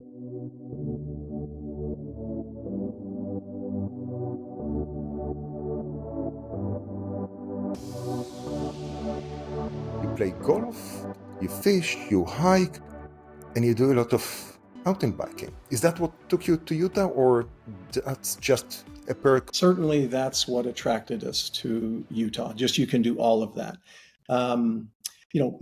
You play golf, you fish, you hike, and you do a lot of mountain biking. Is that what took you to Utah, or that's just a perk? Certainly, that's what attracted us to Utah. Just you can do all of that. Um, you know,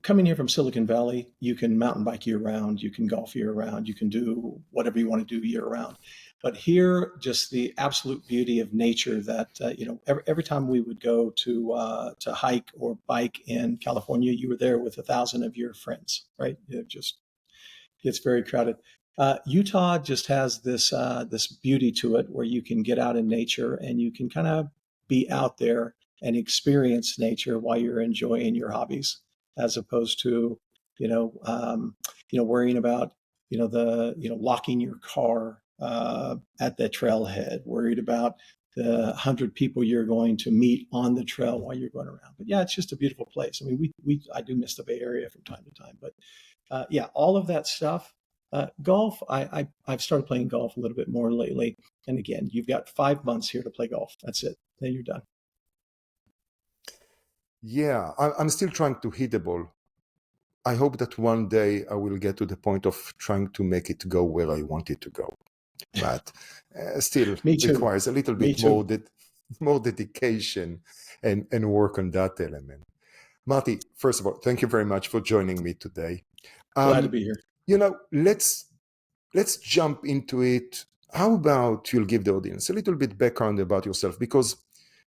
coming here from Silicon Valley, you can mountain bike year round, you can golf year round, you can do whatever you want to do year round. But here, just the absolute beauty of nature that, every time we would go to hike or bike in California, you were there with 1,000 of your friends, right? It just gets very crowded. Utah just has this beauty to it where you can get out in nature and you can kind of be out there and experience nature while you're enjoying your hobbies, as opposed to worrying about locking your car at the trailhead, worried about the 100 people you're going to meet on the trail while you're going around. But yeah, it's just a beautiful place. I mean, I do miss the Bay Area from time to time, but yeah, all of that stuff. Golf, I've started playing golf a little bit more lately. And again, you've got 5 months here to play golf. That's it. Then you're done. Yeah, I'm still trying to hit the ball. I hope that one day I will get to the point of trying to make it go where I want it to go. But still requires a little bit more dedication and work on that element. Marty, first of all, thank you very much for joining me today. Glad to be here. Let's jump into it. How about you'll give the audience a little bit background about yourself, because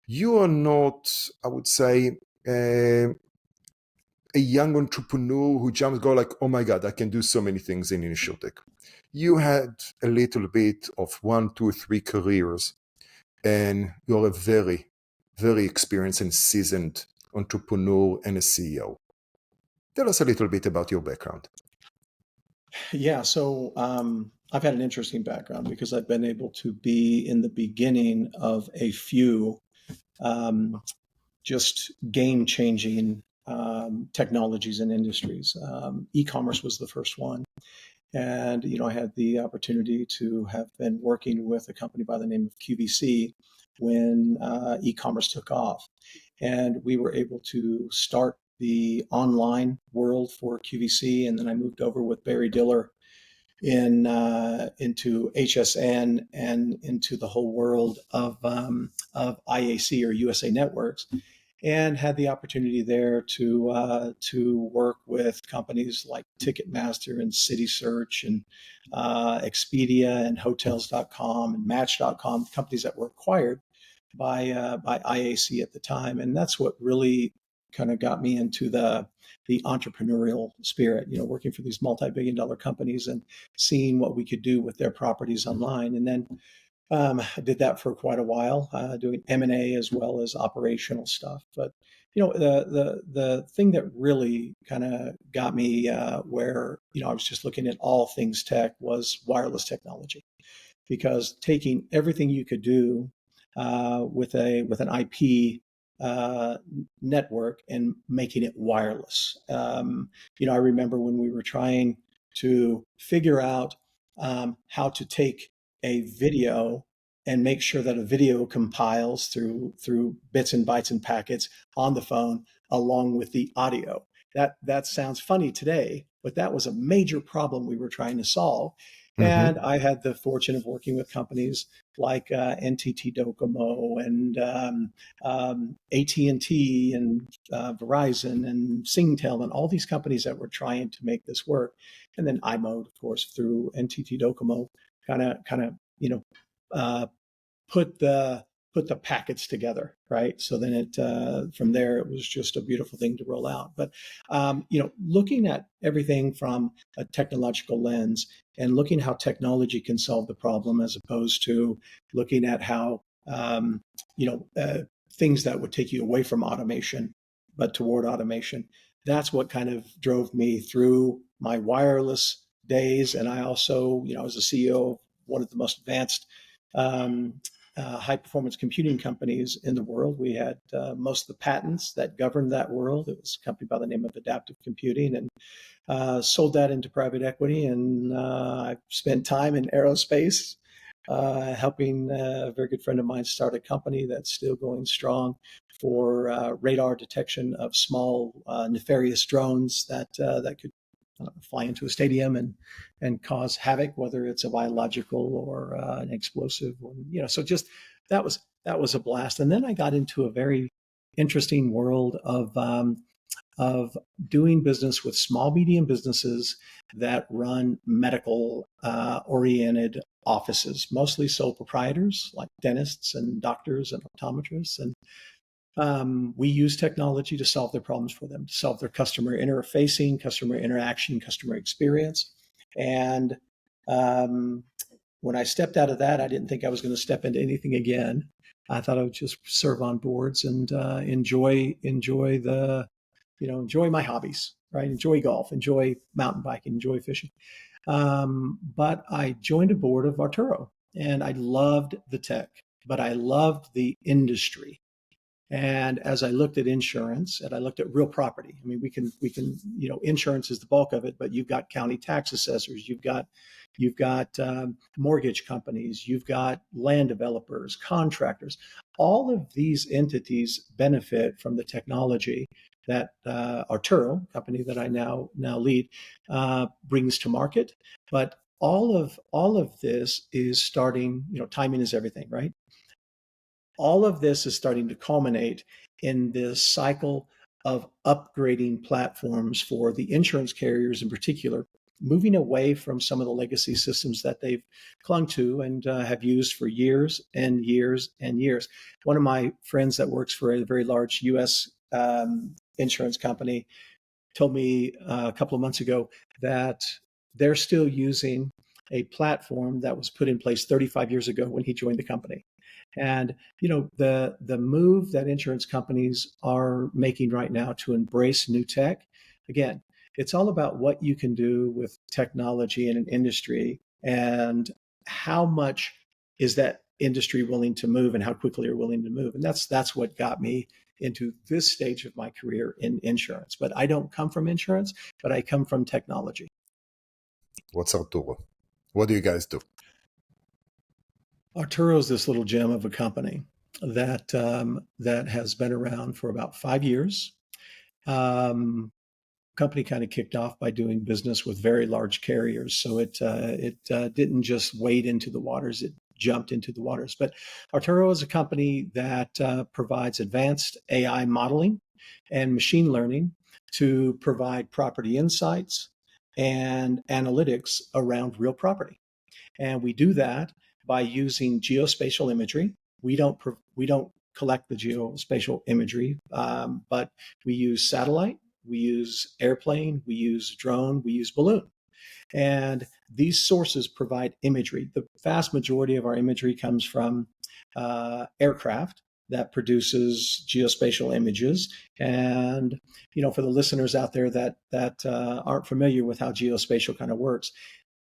you are not, I would say, a young entrepreneur who go like, oh my God, I can do so many things in InsureTech. You had a little bit of 1, 2, 3 careers, and you're a very, very experienced and seasoned entrepreneur and a CEO. Tell us a little bit about your background. Yeah, so I've had an interesting background because I've been able to be in the beginning of a few just game-changing technologies and industries. E-commerce was the first one. And, I had the opportunity to have been working with a company by the name of QVC when e-commerce took off. And we were able to start the online world for QVC. And then I moved over with Barry Diller into HSN and into the whole world of IAC or USA Networks, and had the opportunity there to work with companies like Ticketmaster and CitySearch and Expedia and Hotels.com and Match.com, companies that were acquired by IAC at the time. And that's what really kind of got me into the entrepreneurial spirit, working for these multi-billion-dollar companies and seeing what we could do with their properties online. And then I did that for quite a while, doing M&A as well as operational stuff. But the thing that really kind of got me where I was just looking at all things tech was wireless technology, because taking everything you could do with an IP network and making it wireless. I remember when we were trying to figure out how to take a video and make sure that a video compiles through bits and bytes and packets on the phone along with the audio. That sounds funny today, but that was a major problem we were trying to solve. And I had the fortune of working with companies like NTT Docomo and AT&T and Verizon and Singtel and all these companies that were trying to make this work. And then iMode, of course, through NTT Docomo, kind of put the packets together, right? So then from there, it was just a beautiful thing to roll out. But, looking at everything from a technological lens and looking how technology can solve the problem, as opposed to looking at how, things that would take you away from automation, but toward automation. That's what kind of drove me through my wireless days. And I also, I was the CEO of one of the most advanced high performance computing companies in the world. We had most of the patents that governed that world. It was a company by the name of Adaptive Computing, and sold that into private equity. And I spent time in aerospace, helping a very good friend of mine start a company that's still going strong for radar detection of small nefarious drones that could fly into a stadium and cause havoc, whether it's a biological or an explosive. Or, so just that was a blast. And then I got into a very interesting world of doing business with small medium businesses that run medical oriented offices, mostly sole proprietors like dentists and doctors and optometrists. And we use technology to solve their problems for them, to solve their customer interfacing, customer interaction, customer experience. And when I stepped out of that, I didn't think I was going to step into anything again. I thought I would just serve on boards and enjoy my hobbies, right? Enjoy golf, enjoy mountain biking, enjoy fishing. But I joined a board of Arturo, and I loved the tech, but I loved the industry. And as I looked at insurance and I looked at real property, I mean, we can, insurance is the bulk of it, but you've got county tax assessors, you've got mortgage companies, you've got land developers, contractors. All of these entities benefit from the technology that Arturo, company that I now lead, brings to market. But all of this is starting. Timing is everything, right? All of this is starting to culminate in this cycle of upgrading platforms for the insurance carriers in particular, moving away from some of the legacy systems that they've clung to and have used for years and years and years. One of my friends that works for a very large U.S. Insurance company told me a couple of months ago that they're still using a platform that was put in place 35 years ago when he joined the company. And the move that insurance companies are making right now to embrace new tech, again, it's all about what you can do with technology in an industry and how much is that industry willing to move and how quickly are willing to move. And that's what got me into this stage of my career in insurance. But I don't come from insurance, but I come from technology. What's Arturo? What do you guys do? Arturo is this little gem of a company that has been around for about 5 years. Company kind of kicked off by doing business with very large carriers, so it didn't just wade into the waters; it jumped into the waters. But Arturo is a company that provides advanced AI modeling and machine learning to provide property insights and analytics around real property, and we do that by using geospatial imagery. We don't collect the geospatial imagery, but we use satellite, we use airplane, we use drone, we use balloon. And these sources provide imagery. The vast majority of our imagery comes from aircraft that produces geospatial images. And for the listeners out there that aren't familiar with how geospatial kind of works,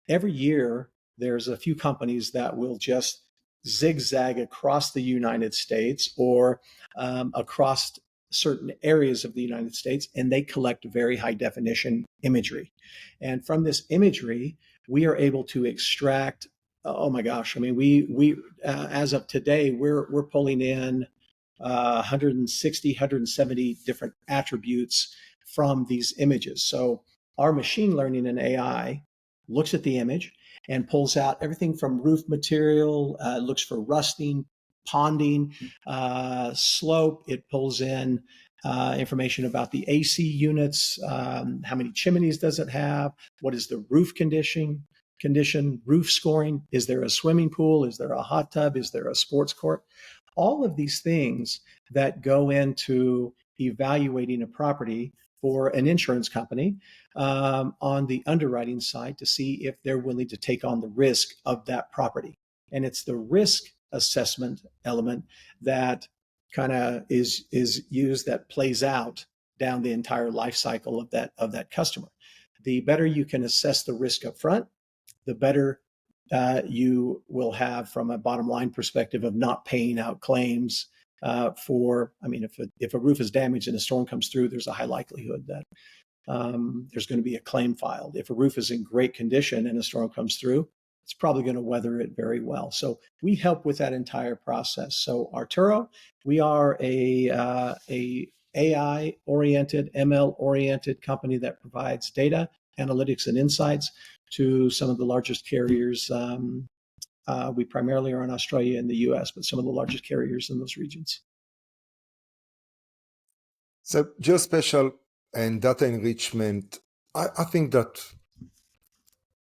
every year there's a few companies that will just zigzag across the United States or across certain areas of the United States, and they collect very high definition imagery. And from this imagery, we are able to extract, oh my gosh, I mean, we as of today, we're pulling in 160, 170 different attributes from these images. So our machine learning and AI looks at the image and pulls out everything from roof material, looks for rusting, ponding, slope. It pulls in information about the AC units, how many chimneys does it have, what is the roof condition, roof scoring, is there a swimming pool, is there a hot tub, is there a sports court? All of these things that go into evaluating a property for an insurance company on the underwriting side to see if they're willing to take on the risk of that property. And it's the risk assessment element that kind of is used, that plays out down the entire life cycle of that customer. The better you can assess the risk up front, the better you will have, from a bottom line perspective, of not paying out claims for, I mean, if a roof is damaged and a storm comes through, there's a high likelihood that there's going to be a claim filed. If a roof is in great condition and a storm comes through, it's probably going to weather it very well. So we help with that entire process. So Arturo, we are a AI-oriented, ML-oriented company that provides data, analytics, and insights to some of the largest carriers. We primarily are in Australia and the US, but some of the largest carriers in those regions. So geospatial and data enrichment, I think that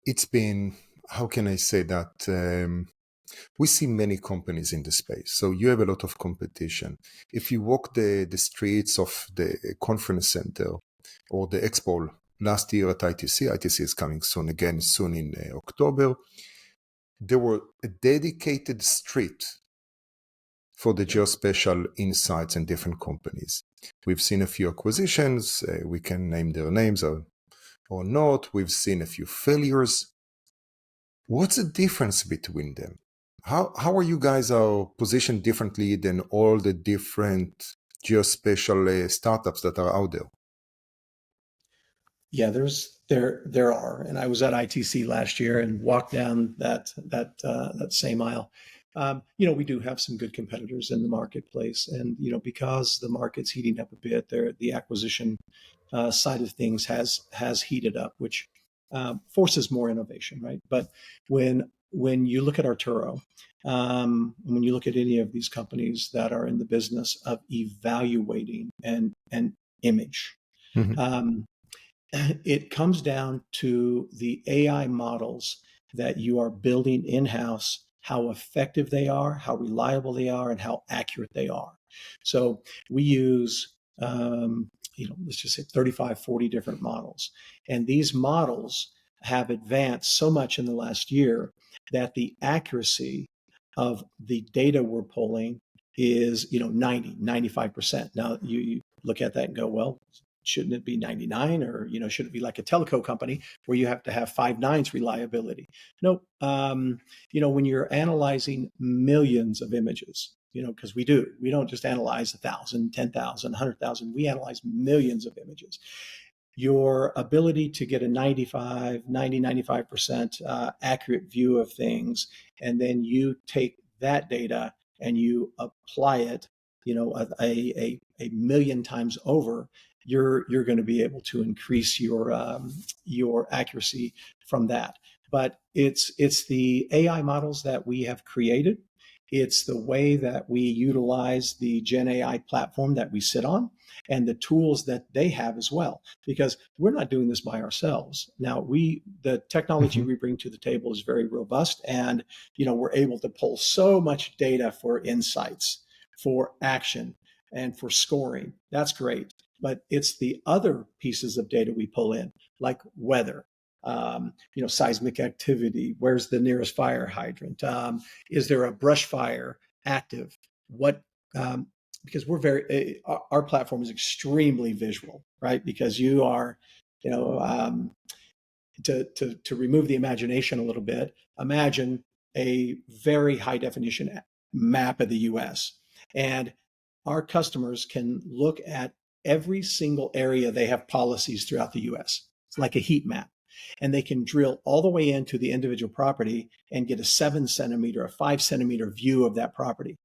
it's been, how can I say that? We see many companies in the space, so you have a lot of competition. If you walk the streets of the conference center or the expo last year at ITC is coming soon in October, there were a dedicated street for the geospatial insights and different companies. We've seen a few acquisitions, we can name their names or not. We've seen a few failures. What's the difference between them? How are you guys positioned differently than all the different geospatial startups that are out there? Yeah, there are, and I was at ITC last year and walked down that same aisle. We do have some good competitors in the marketplace, and because the market's heating up a bit, the acquisition side of things has heated up, which forces more innovation, right? But when you look at Arturo, when you look at any of these companies that are in the business of evaluating an image, mm-hmm. It comes down to the AI models that you are building in-house, how effective they are, how reliable they are, and how accurate they are. So we use, let's just say 35, 40 different models. And these models have advanced so much in the last year that the accuracy of the data we're pulling is, 90, 95%. Now you look at that and go, well, shouldn't it be 99, or should it be like a telco company where you have to have 5 nines reliability? Nope. When you're analyzing millions of images, because we don't just analyze 1,000, 10,000, 100,000. We analyze millions of images. Your ability to get a 95% accurate view of things, and then you take that data and you apply it, a million times over, you're going to be able to increase your accuracy from that. But it's the AI models that we have created. It's the way that we utilize the Gen AI platform that we sit on, and the tools that they have as well, because we're not doing this by ourselves. Now, the technology we bring to the table is very robust, and we're able to pull so much data for insights, for action, and for scoring. That's great. But it's the other pieces of data we pull in, like weather, seismic activity. Where's the nearest fire hydrant? Is there a brush fire active? Because our platform is extremely visual, right? Because you are, to remove the imagination a little bit, imagine a very high definition map of the US. And our customers can look at every single area they have policies throughout the US. It's like a heat map. And they can drill all the way into the individual property and get a 7 centimeter, a 5 centimeter view of that property.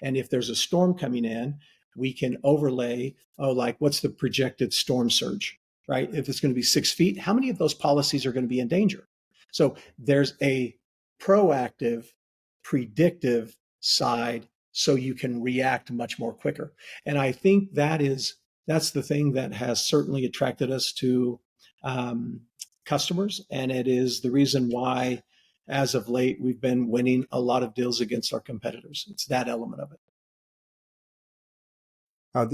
And if there's a storm coming in, we can overlay, what's the projected storm surge, right? If it's going to be 6 feet, how many of those policies are going to be in danger? So there's a proactive, predictive side, so you can react much more quicker. And I think that's the thing that has certainly attracted us to customers. And it is the reason why, as of late, we've been winning a lot of deals against our competitors. It's that element of it. By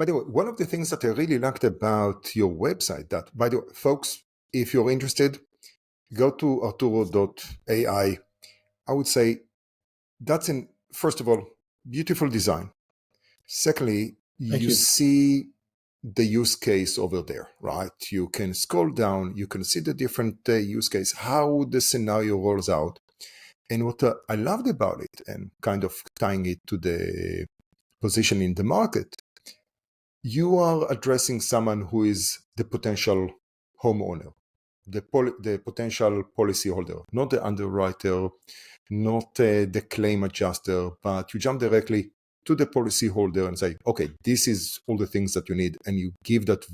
the way, one of the things that I really liked about your website, that, by the way, folks, if you're interested, go to ARTURO.ai. I would say that's first of all, beautiful design. Secondly, you see the use case over there, right? You can scroll down, you can see the different use case, how the scenario rolls out. And what I loved about it, and kind of tying it to the position in the market, you are addressing someone who is the potential homeowner, the potential policyholder, not the underwriter, not the claim adjuster, but you jump directly to the policyholder and say, okay, this is all the things that you need. And you give that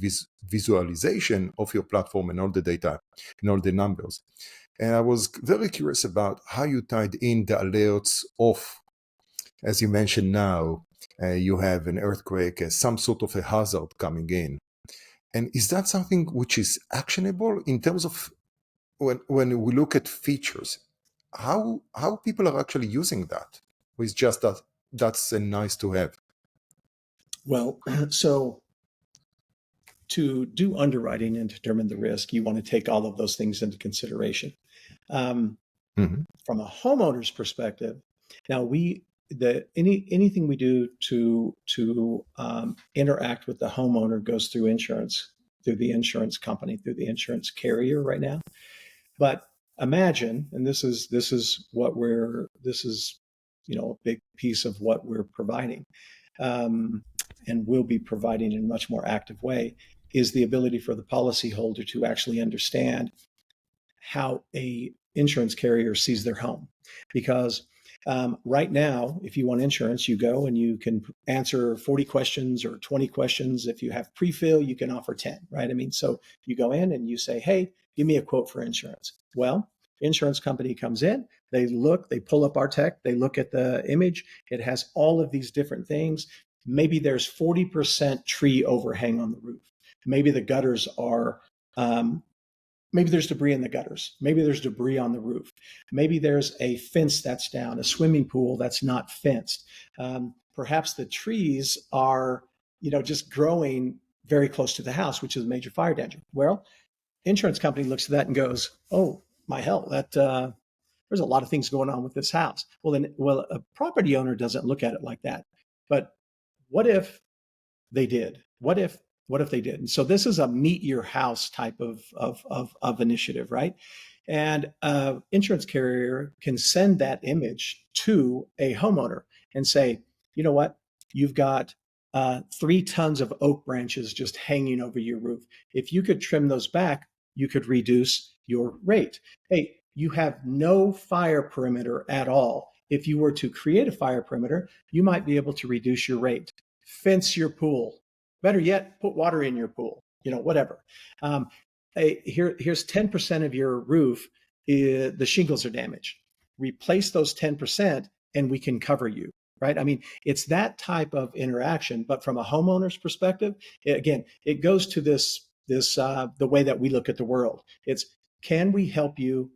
visualization of your platform and all the data and all the numbers. And I was very curious about how you tied in the alerts of, as you mentioned now, you have an earthquake, some sort of a hazard coming in. And is that something which is actionable in terms of when we look at features, how people are actually using that? Or is just that that's a nice to have? Well, so to do underwriting and determine the risk, you want to take all of those things into consideration. Mm-hmm. From a homeowner's perspective, now anything we do to interact with the homeowner goes through insurance, through the insurance company, through the insurance carrier right now. But imagine, and this is a big piece of what we're providing, and will be providing in a much more active way, is the ability for the policyholder to actually understand how a insurance carrier sees their home. Because right now, if you want insurance, you go and you can answer 40 questions or 20 questions. If you have pre-fill, you can offer 10, right? I mean, so you go in and you say, hey, give me a quote for insurance. Well, insurance company comes in, they pull up our tech, they look at the image. It has all of these different things. Maybe there's 40% tree overhang on the roof. Maybe the gutters are maybe there's debris in the gutters. Maybe there's debris on the roof. Maybe there's a fence that's down, a swimming pool that's not fenced. Perhaps the trees are, just growing very close to the house, which is a major fire danger. Well, insurance company looks at that and goes, "Oh, my hell, there's a lot of things going on with this house." Well, a property owner doesn't look at it like that. But what if they did? What if they did? And so this is a meet your house type of initiative, right? And insurance carrier can send that image to a homeowner and say, you know what? You've got 3 tons of oak branches just hanging over your roof. If you could trim those back, you could reduce your rate. Hey, you have no fire perimeter at all. If you were to create a fire perimeter, you might be able to reduce your rate. Fence your pool. Better yet, put water in your pool, whatever. Here's 10% of your roof, the shingles are damaged. Replace those 10% and we can cover you, right? I mean, it's that type of interaction, but from a homeowner's perspective, again, it goes to this the way that we look at the world. It's, can we help you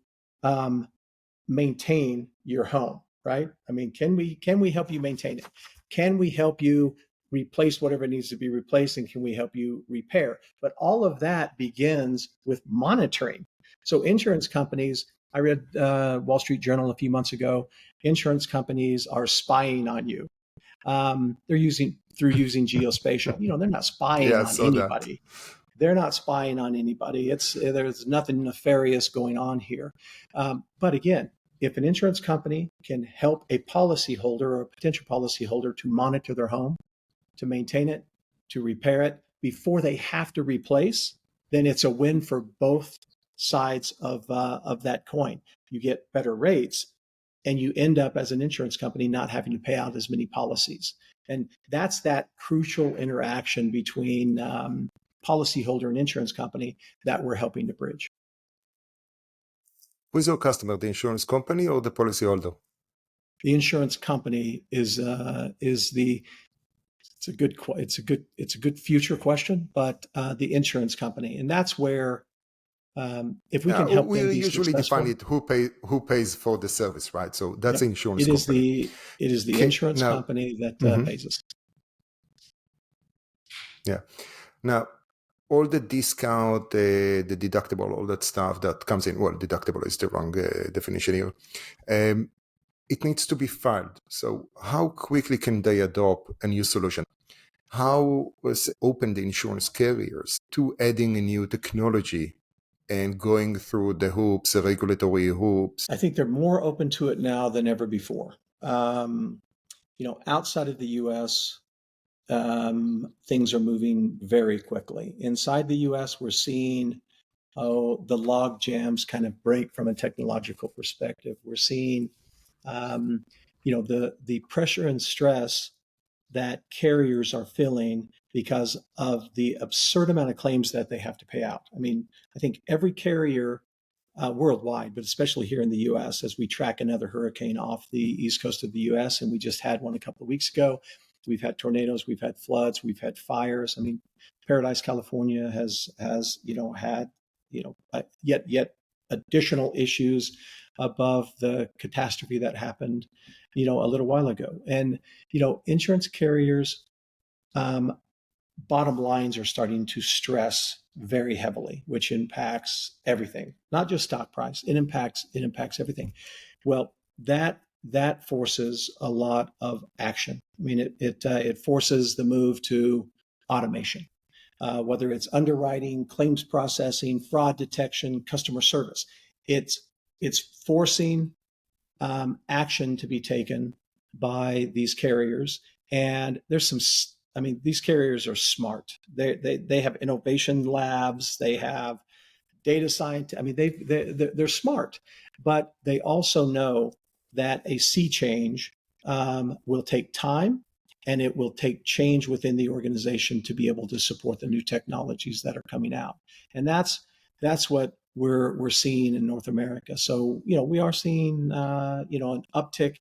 maintain your home, right? I mean, can we help you maintain it? Can we help you replace whatever needs to be replaced, and can we help you repair? But all of that begins with monitoring. So insurance companies, I read Wall Street Journal a few months ago, insurance companies are spying on you. They're using geospatial. They're not spying on anybody. They're not spying on anybody. There's nothing nefarious going on here. But again, if an insurance company can help a policyholder or a potential policyholder to monitor their home, to maintain it, to repair it before they have to replace, then it's a win for both sides of that coin. You get better rates, and you end up as an insurance company not having to pay out as many policies. And that's that crucial interaction between policyholder and insurance company that we're helping to bridge. Who's your customer, the insurance company or the policyholder? The insurance company is the it's a good future question, but the insurance company, and that's where if we can help them be usually successful, define it who pays for the service, right? So that's the insurance company. It is the insurance company that pays us. Yeah. Now, all the discount, the deductible, all that stuff that comes in, well, deductible is the wrong definition here. It needs to be filed. So how quickly can they adopt a new solution? how was open the insurance carriers to adding a new technology and going through the hoops, the regulatory hoops? I think they're more open to it now than ever before. Outside of the U.S., things are moving very quickly. Inside the U.S., we're seeing the log jams kind of break from a technological perspective. We're seeing the pressure and stress that carriers are feeling because of the absurd amount of claims that they have to pay out. I mean, I think every carrier worldwide, but especially here in the US, as we track another hurricane off the east coast of the US, and we just had one a couple of weeks ago. We've had tornadoes, we've had floods, we've had fires. I mean, Paradise, California has had yet additional issues above the catastrophe that happened a little while ago. And insurance carriers bottom lines are starting to stress very heavily, which impacts everything, not just stock price. It impacts everything. Well, that forces a lot of action. I mean, it forces the move to automation, whether it's underwriting, claims processing, fraud detection, customer service. It's forcing action to be taken by these carriers. And there's these carriers are smart. They have innovation labs. They have data science. I mean, they're smart, but they also know that a sea change will take time, and it will take change within the organization to be able to support the new technologies that are coming out. And that's what we're seeing in North America. So we are seeing an uptick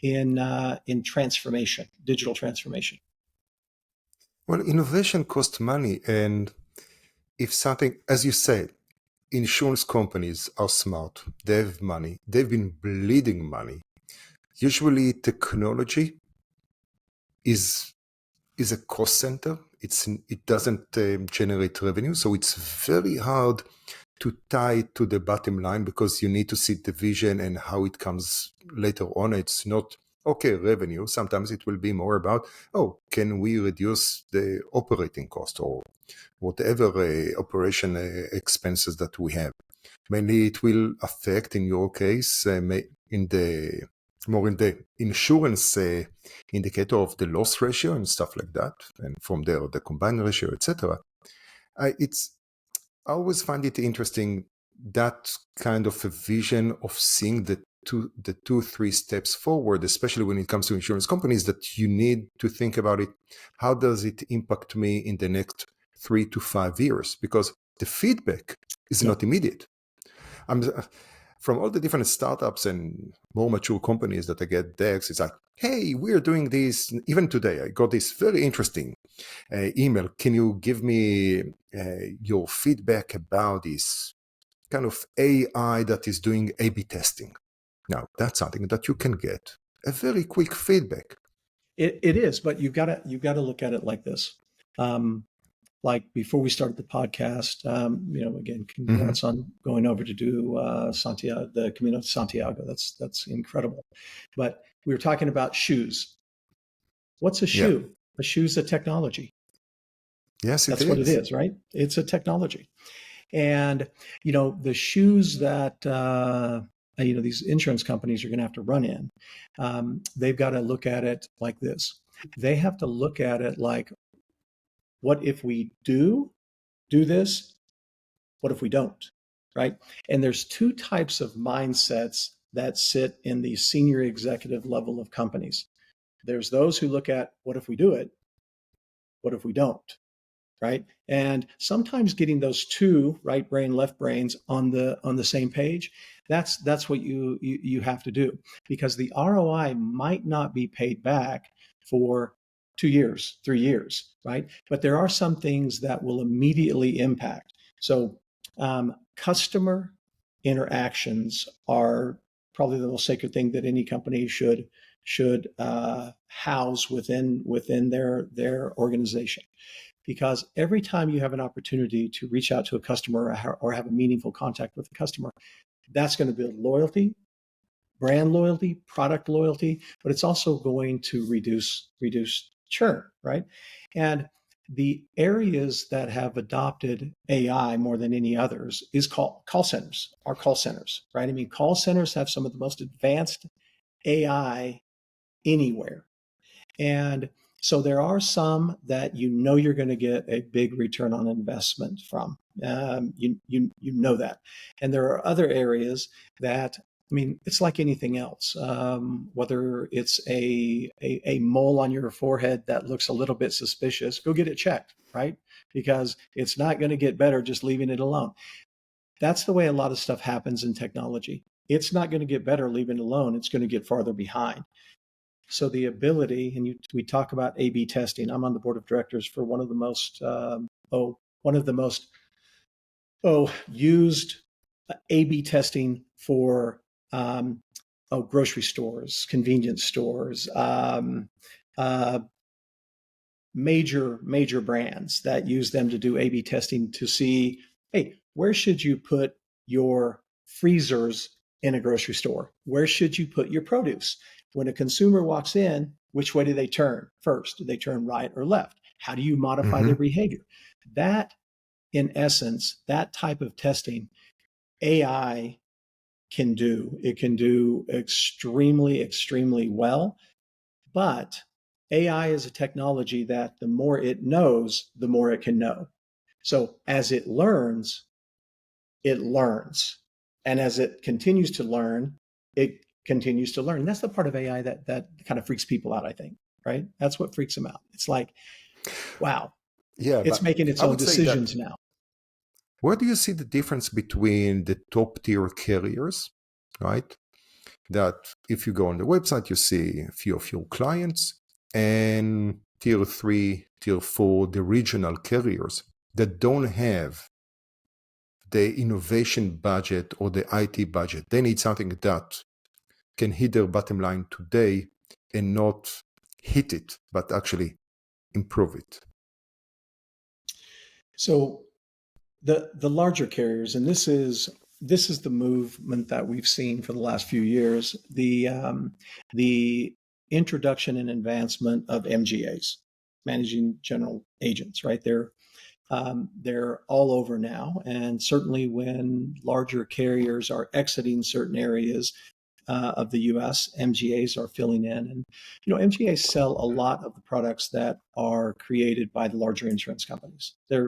in transformation, digital transformation. Well, innovation costs money. And if something, as you said, insurance companies are smart, they have money, they've been bleeding money. Usually, technology is a cost center. It doesn't generate revenue, so it's very hard to tie it to the bottom line because you need to see the vision and how it comes later on. It's not revenue. Sometimes it will be more about can we reduce the operating cost or whatever operation expenses that we have. Mainly, it will affect, in your case, in the insurance indicator of the loss ratio and stuff like that, and from there the combined ratio, etc. I always find it interesting, that kind of a vision of seeing the 2-3 steps forward, especially when it comes to insurance companies, that you need to think about it. How does it impact me in the next 3 to 5 years? Because the feedback is not immediate. From all the different startups and more mature companies that I get decks, it's like, hey, we're doing this. Even today, I got this very interesting email. Can you give me your feedback about this kind of AI that is doing A/B testing? Now, that's something that you can get a very quick feedback. It is, but you've got to look at it like this. Like before we started the podcast, again, congrats on going over to do Santiago, the Camino de Santiago. That's incredible. But we were talking about shoes. What's a shoe? Yeah. A shoe's a technology. Yes, that's what it is, right? It's a technology. And the shoes that these insurance companies are going to have to run in, they've got to look at it like this. They have to look at it like, what if we do this? What if we don't? Right? And there's two types of mindsets that sit in the senior executive level of companies. There's those who look at, what if we do it? What if we don't? Right? And sometimes getting those two, right brain, left brains, on the same page, that's what you have to do, because the ROI might not be paid back for 2 years, 3 years, right? But there are some things that will immediately impact. So customer interactions are probably the most sacred thing that any company should house within their organization. Because every time you have an opportunity to reach out to a customer or have a meaningful contact with a customer, that's going to build loyalty, brand loyalty, product loyalty, but it's also going to reduce Sure, right? And the areas that have adopted AI more than any others is call centers, our call centers, right? I mean, call centers have some of the most advanced AI anywhere. And so there are some that you know you're going to get a big return on investment from. You know that, and there are other areas that, I mean, it's like anything else. Whether it's a mole on your forehead that looks a little bit suspicious, go get it checked, right? Because it's not going to get better just leaving it alone. That's the way a lot of stuff happens in technology. It's not going to get better leaving it alone. It's going to get farther behind. So the ability, and we talk about A/B testing. I'm on the board of directors for one of the most used A/B testing for grocery stores, convenience stores, uh, major brands that use them to do A/B testing to see, hey, where should you put your freezers in a grocery store? Where should you put your produce? When a consumer walks in, which way do they turn first? Do they turn right or left? How do you modify their Mm-hmm. behavior? That, in essence, that type of testing, AI can do. It can do extremely well. But AI is a technology that the more it knows, the more it can know. So as it learns. And as it continues to learn, it continues to learn. And that's the part of AI that kind of freaks people out, I think, right? That's what freaks them out. It's like, wow, Yeah, it's but making its I own would say that decisions now. where do you see the difference between the top tier carriers, right? That if you go on the website, you see a few of your clients, and tier three, tier four, the regional carriers that don't have the innovation budget or the IT budget. They need something that can hit their bottom line today and not hit it, but actually improve it. So the larger carriers, and this is the movement that we've seen for the last few years, the introduction and advancement of MGAs, managing general agents, right? They're all over now, and certainly when larger carriers are exiting certain areas of the U.S., MGAs are filling in, and MGAs sell a lot of the products that are created by the larger insurance companies. They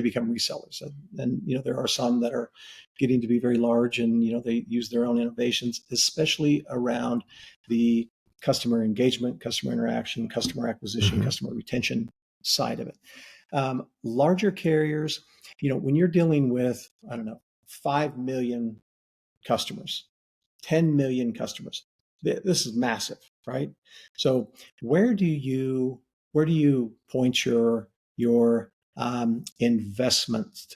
become resellers, and there are some that are getting to be very large, and they use their own innovations, especially around the customer engagement, customer interaction, customer acquisition, Mm-hmm. customer retention side of it. Larger carriers, when you're dealing with, I don't know, 5 million customers, 10 million customers, this is massive, right? So where do you point your investments,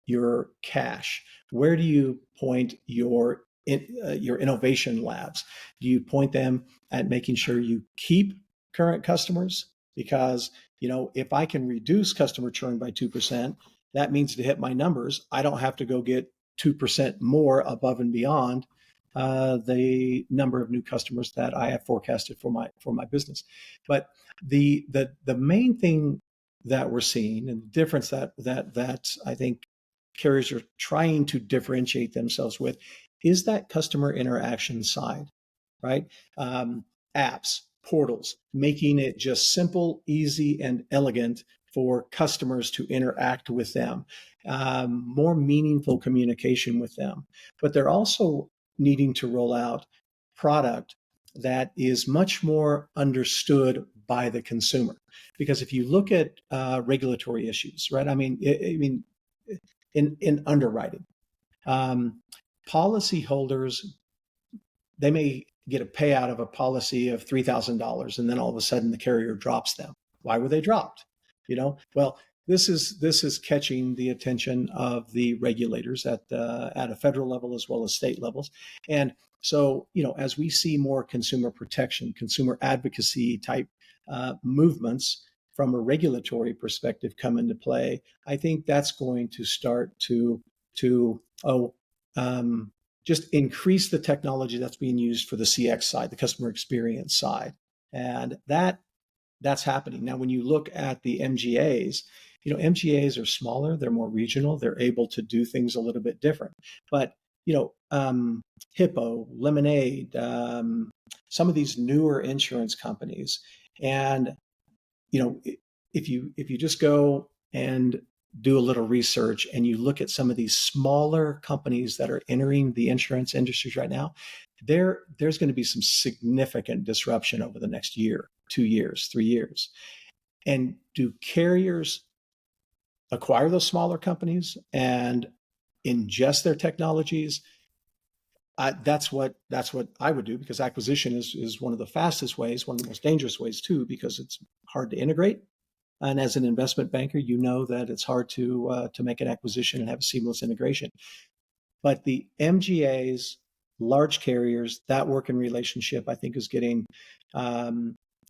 your cash? Where do you point your innovation labs? Do you point them at making sure you keep current customers? Because if I can reduce customer churn by 2%, that means to hit my numbers, I don't have to go get 2% more above and beyond the number of new customers that I have forecasted for my business. But the main thing that we're seeing, and the difference that I think carriers are trying to differentiate themselves with, is that customer interaction side, right? Apps, portals, making it just simple, easy, and elegant for customers to interact with them, more meaningful communication with them. But they're also needing to roll out product that is much more understood by the consumer. Because if you look at regulatory issues, right? I mean, in underwriting, policyholders, they may get a payout of a policy of $3,000, and then all of a sudden the carrier drops them. Why were they dropped? Well, this is catching the attention of the regulators at a federal level as well as state levels. And so, as we see more consumer protection, consumer advocacy type movements from a regulatory perspective come into play, I think that's going to start to just increase the technology that's being used for the CX side, the customer experience side. And that that's happening. Now, when you look at the MGAs, MGAs are smaller, they're more regional, they're able to do things a little bit different. But, Hippo, Lemonade, some of these newer insurance companies, and, if you just go and do a little research and you look at some of these smaller companies that are entering the insurance industries right now, there's going to be some significant disruption over the next year, 2 years, 3 years. And do carriers acquire those smaller companies and ingest their technologies? That's what I would do, because acquisition is one of the fastest ways, one of the most dangerous ways too, because it's hard to integrate. And as an investment banker, you know that it's hard to make an acquisition and have a seamless integration. But the MGAs, large carriers, that working relationship, I think, is getting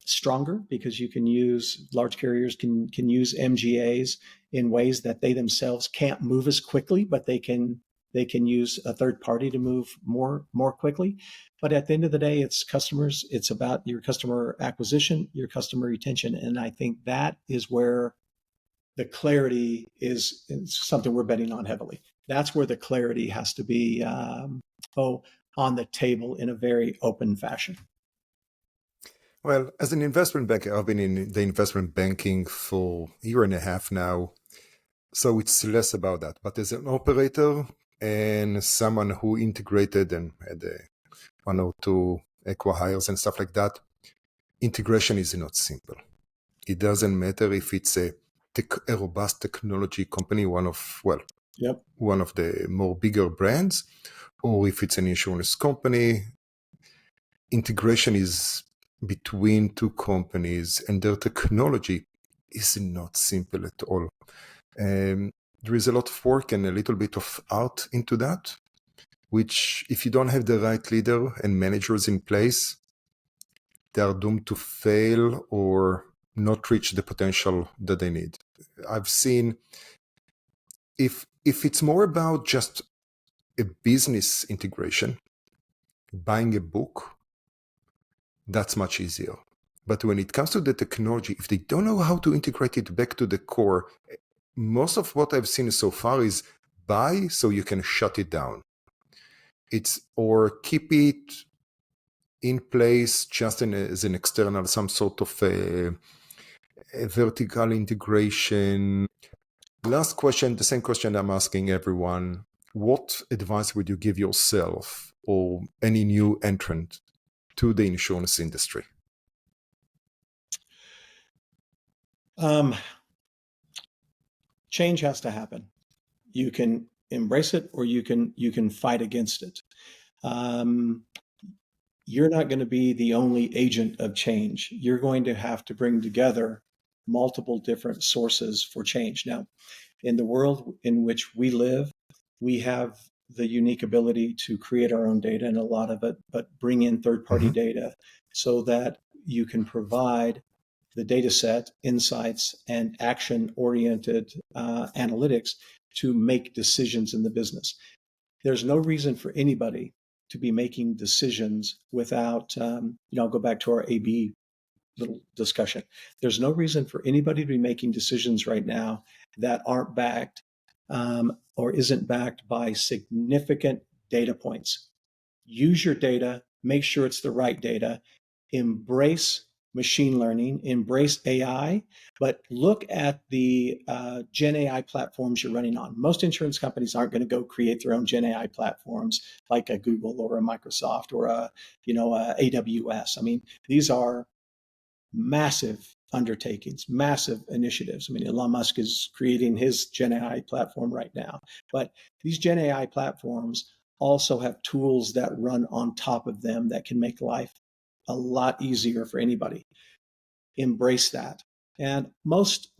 stronger, because you can use large carriers can use MGAs in ways that they themselves can't move as quickly, but they can use a third party to move more quickly. But at the end of the day, it's customers. It's about your customer acquisition, your customer retention, and I think that is where the clarity is something we're betting on heavily. That's where the clarity has to be on the table in a very open fashion. Well, as an investment banker, I've been in the investment banking for a year and a half now, so it's less about that. But as an operator and someone who integrated and had one or two acqui-hires and stuff like that, integration is not simple. It doesn't matter if it's a robust technology company, one of the more bigger brands, or if it's an insurance company. Integration is between two companies, and their technology is not simple at all. There is a lot of work and a little bit of art into that, which, if you don't have the right leader and managers in place, they are doomed to fail or not reach the potential that they need. I've seen, if it's more about just a business integration, buying a book, that's much easier. But when it comes to the technology, if they don't know how to integrate it back to the core, most of what I've seen so far is buy so you can shut it down. Or keep it in place just as an external, some sort of a vertical integration. Last question, the same question I'm asking everyone. What advice would you give yourself or any new entrant to the insurance industry? Change has to happen. You can embrace it, or you can fight against it. You're not going to be the only agent of change. You're going to have to bring together multiple different sources for change. Now, in the world in which we live, we have the unique ability to create our own data, and a lot of it, but bring in third-party data so that you can provide the data set, insights, and action-oriented analytics to make decisions in the business. There's no reason for anybody to be making decisions without, I'll go back to our AB little discussion. There's no reason for anybody to be making decisions right now that aren't backed or isn't backed by significant data points. Use your data, make sure it's the right data, embrace machine learning, embrace AI, but look at the Gen AI platforms you're running on. Most insurance companies aren't going to go create their own Gen AI platforms like a Google or a Microsoft or a AWS. I mean, these are massive undertakings, massive initiatives. I mean, Elon Musk is creating his Gen AI platform right now, but these Gen AI platforms also have tools that run on top of them that can make life a lot easier for anybody. Embrace that. And most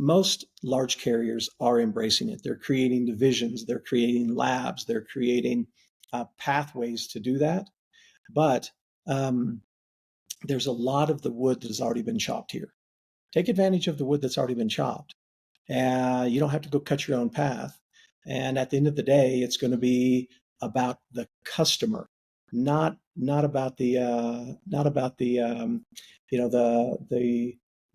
large carriers are embracing it. They're creating divisions, they're creating labs, they're creating pathways to do that. But there's a lot of the wood that has already been chopped here. Take advantage of the wood that's already been chopped. You don't have to go cut your own path. And at the end of the day, it's going to be about the customer, not about the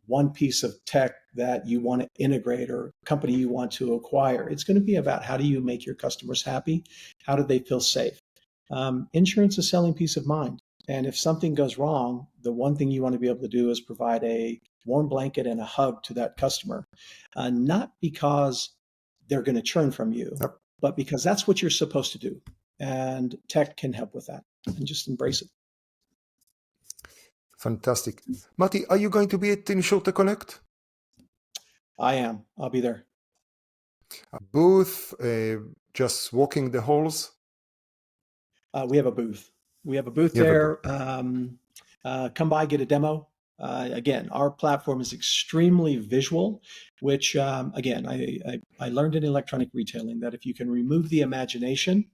one piece of tech that you want to integrate or company you want to acquire. It's going to be about how do you make your customers happy? How do they feel safe? Insurance is selling peace of mind. And if something goes wrong, the one thing you want to be able to do is provide a warm blanket and a hug to that customer, not because they're going to churn from you, Yep. but because that's what you're supposed to do. And tech can help with that, and just embrace it. Fantastic. Marty, are you going to be at InsureTech Connect? I am. I'll be there. A booth, just walking the halls? We have a booth. We have a booth You have a there. Come by, get a demo. Again, our platform is extremely visual, which, again, I learned in electronic retailing that if you can remove the imagination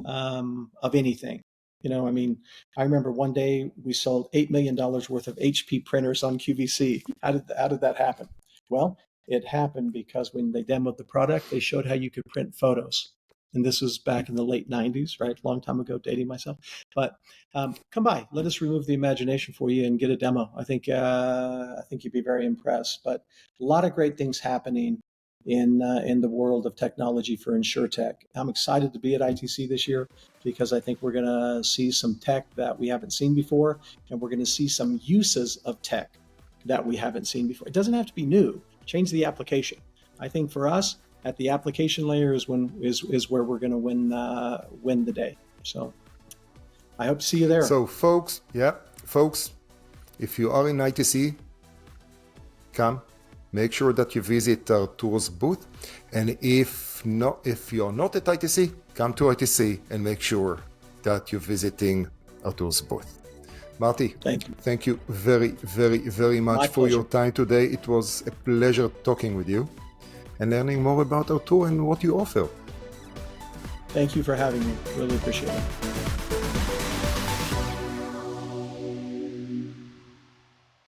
of anything, I mean, I remember one day we sold $8 million worth of HP printers on QVC. How did that happen? Well, it happened because when they demoed the product, they showed how you could print photos. And this was back in the late 90s, right? Long time ago, dating myself. But come by, let us remove the imagination for you and get a demo. I think you'd be very impressed. But a lot of great things happening in the world of technology for InsureTech. I'm excited to be at ITC this year because I think we're going to see some tech that we haven't seen before, and we're going to see some uses of tech that we haven't seen before. It doesn't have to be new. Change the application. I think for us, at the application layer is where we're going to win the day. So I hope to see you there. So folks, if you are in ITC, come. Make sure that you visit Arturo's booth. And if you're not at ITC, come to ITC and make sure that you're visiting Arturo's booth. Marty, thank you very, very, very much for your time today. It was a pleasure talking with you and learning more about Arturo and what you offer. Thank you for having me. Really appreciate it.